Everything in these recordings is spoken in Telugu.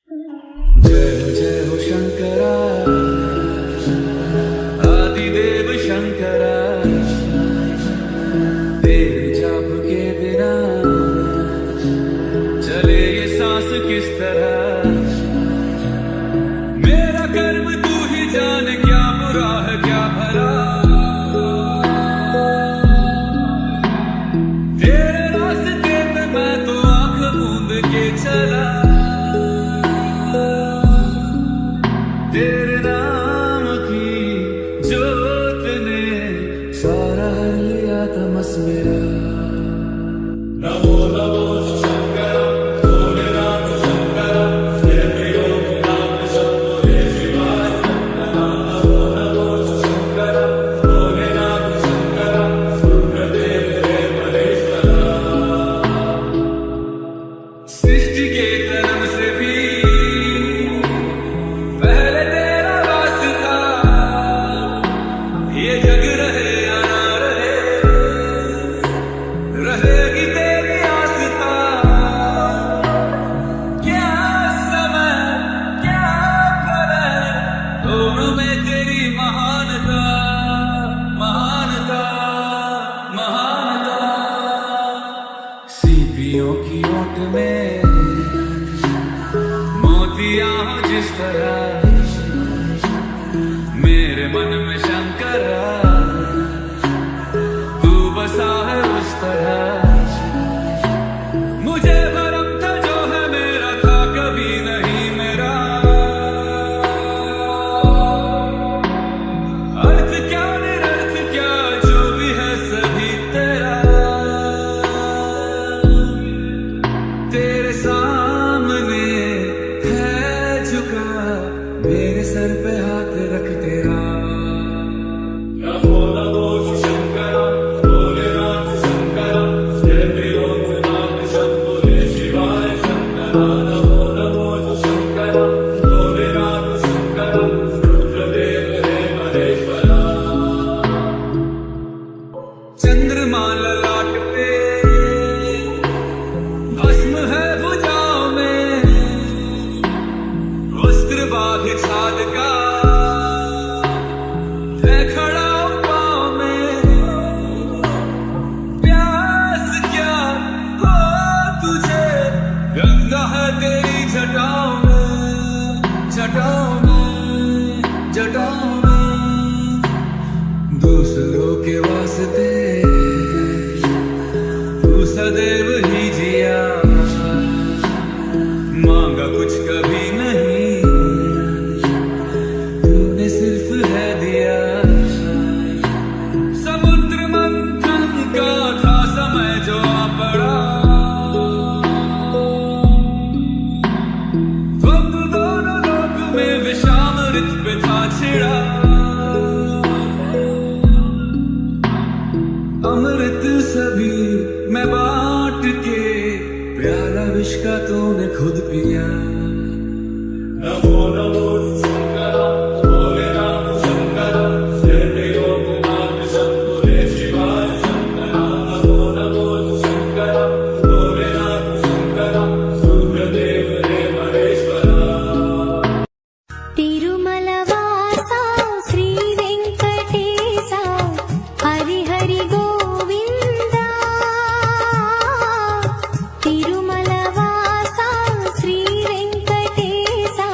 जय जय हो शंकरा, आदिदेव शंकरा, तेरे जाप के बिना चले ये सांस किस तरह। मेरा कर्म तू ही जाने, क्या बुरा है क्या भला। तेरे रास्ते पे मैं तो आंख मूंद के चला, तेरे नाम की जोत ने सारा लिया तमस मेरा। नमो नमो शंकर भोलेनाथ शंकर, जय त्रिलोकनाथ शंभो जय शिवाय। नमो नमो शंकर भोलेनाथ शंकर, रुद्रदेव रे महेश्वरा। सृष्टि के जन्म से भी पहले तेरा वास था, ये जग रहे या ना रहे, रहेगी तेरी आस्था। क्या समय क्या करे, दोनों में तेरी महानता महानता महानता। सीपियों की ओट में मोतियां हो जिस तरह, मेरे मन में शंकरा तू बसा है उस तरह। मुझे भरम था जो है मेरा, था कभी नहीं मेरा। अर्थ क्या निरर्थ क्या, जो भी है सभी तेरा। तेरे सामने है झुका, मेरे सर पे हाथ रख तेरा। नमो नमो शंकर भोलेनाथ शंकर, जय त्रिलोकनाथ शंभो जय शिवाय। शंकर नमो नमो शंकर भोलेनाथ शंकर, रुद्रदेव रे महेश्वरा। चंद्रमा ललाट पे भस्म है भुजाओं में, वस्त्र बाघ छाल का है खड़ा पाँव में। प्यास क्या हो तुझे, गंगा है तेरी जटाओं में जटाओं में जटाओं में। दूसरों के वास्ते तू सदैव ही जिया, मांगा कुछ कभी नहीं, तूने सिर्फ है दिया। समुद्र मंथन का था समय जो आ पड़ा, द्वंद्व दोनों लोक में विषामृत पे था छिड़ा। अमृत सभी मैं बांट के, प्याला विष का तूने खुद पिया। नमो नमो शंकर भोलेनाथ शंकर, जय त्रिलोकनाथ शंभो जय शिवाय। शंकर नमो नमो शंकर भोलेनाथ शंकर, रुद्रदेव रे महेश्वरा। तिरुमल वासा श्री वेंकटेशा, हरि हरि गोविंदा। तिरुमल वासा श्री वेंकटेशा,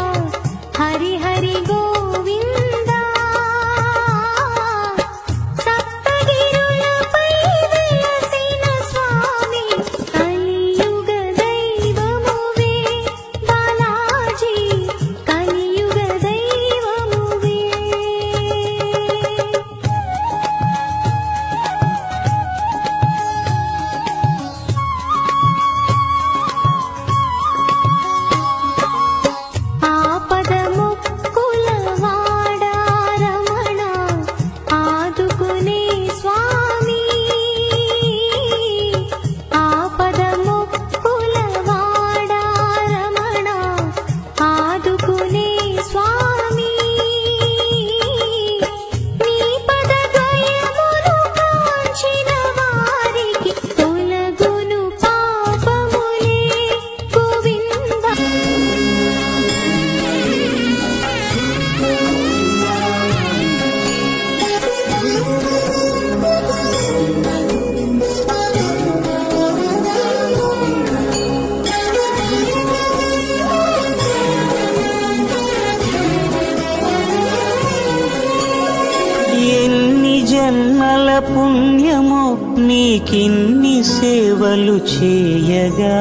నీకిన్ని సేవలు చేయగా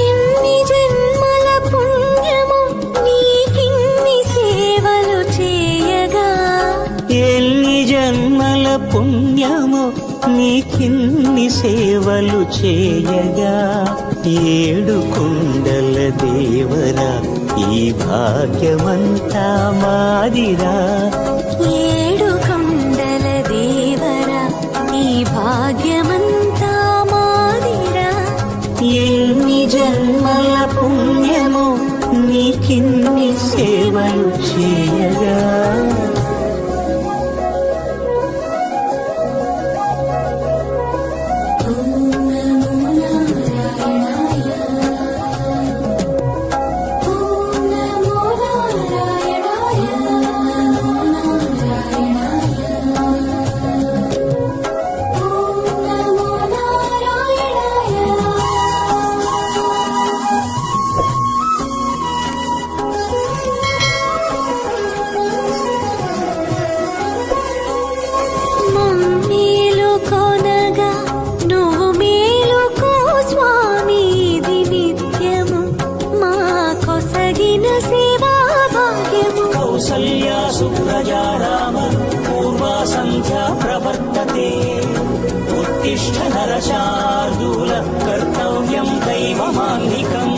ఎన్ని జన్మల పుణ్యము నీకిన్ని సేవలు చేయగా ఎన్ని జన్మల పుణ్యము నీకిన్ని సేవలు చేయగా ఏడు కుండల దేవరా ఈ భాగ్యమంతా మాదిరా ఏడు కొండల దేవరా ఈ భాగ్యమంతా మాదిరా ఎన్ని జన్మల పుణ్యము నీకిన్ని సేవలు చేయగా మమ్మేలు కొనగా నువ్వు మేలుకో స్వామి ఇది నిత్యము మా కొసగిన సేవా భాగ్యము కౌసల్యా సుప్రజా రామ పూర్వా సంధ్యా ప్రవర్తతే ఉత్తిష్ఠ నరశార్దూల కర్తవ్యం దైవమాన్నికం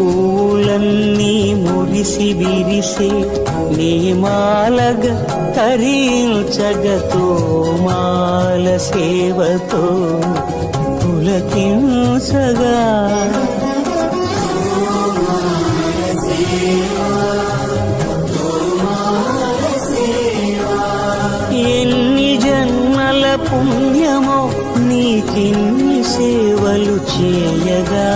పూలన్నీ మురిసి విరిసే నేమాలగ తరించగతో మాల సేవతో పులకించగా ఎన్ని జన్మల పుణ్యమో నీకిన్ని సేవలు చేయగా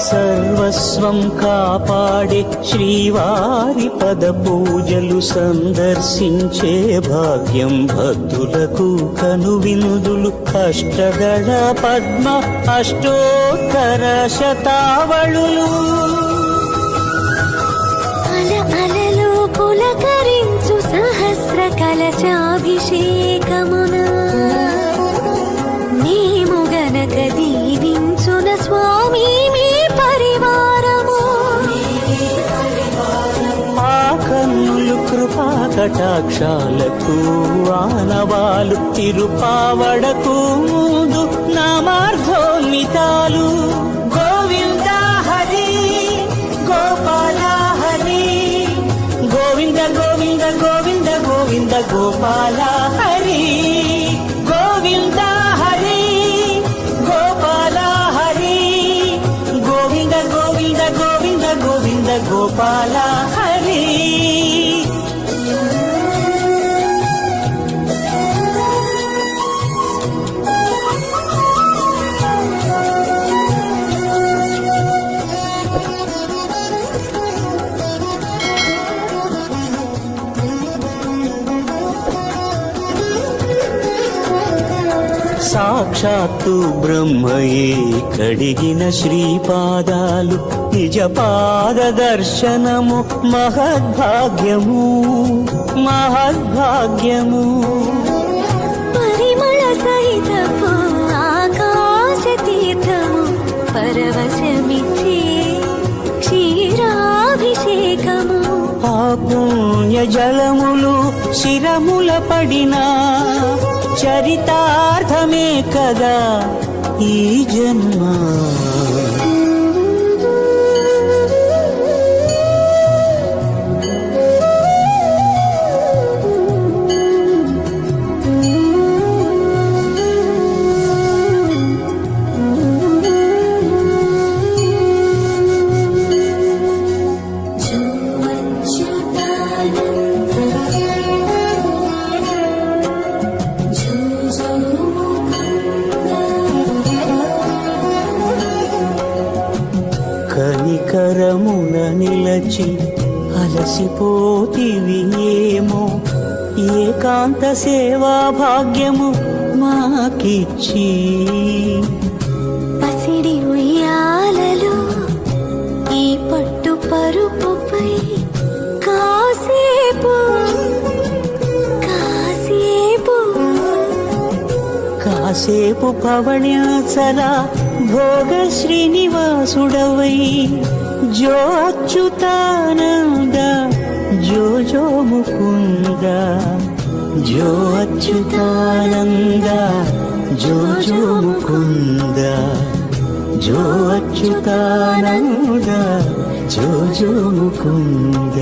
సర్వస్వం కాపాడే శ్రీవారి పద పూజలు సందర్శించే భాగ్యం భక్తులకు కనువినుదులు అష్టదళ పద్మ అష్టోత్తర శతావళులు అల అలలు పులకరించు సహస్ర కలచాభిషేకమున మేము గనక దీవించున స్వామి మీ పరివారము ఆ కన్నులు కృపా కటాక్షాలకు ఆనవాలు తిరుపావడకు ముందు నామార్థోన్మితాలు గోవింద హరి గోపాల హరి గోవింద గోవింద గోవింద గోవింద గోపాల హరి గోవింద హరి గోపాల హరి గోవింద గోవింద గోవింద గోవింద గోపాల హరి సాక్షాత్తు బ్రహ్మయే కడిగిన శ్రీపాదాలు నిజ పాద దర్శనము మహద్భాగ్యము మహద్భాగ్యము పరిమళ సహితపు ఆకాశ తీర్థము పరవశమిచ్చే క్షీరాభిషేకము ఆ పుణ్య జలములు శిరముల పడిన చరితార్థమే కదా ఈ జన్మ సేవించి అలసిపోతివి ఏమో ఏకాంత సేవా భాగ్యము మాకిచ్చి పసిడి ఉయ్యాలలో ఈ పట్టు పరుపుపై కాసేపు కాసేపు కాసేపు పవణ్యాచల భోగ శ్రీనివాసుడవై జో అచ్యుతానంద జో జో ముకుంద జో అచ్యుతానంద జో జో ముకుంద జో అచ్యుతానంద జో జో ముకుంద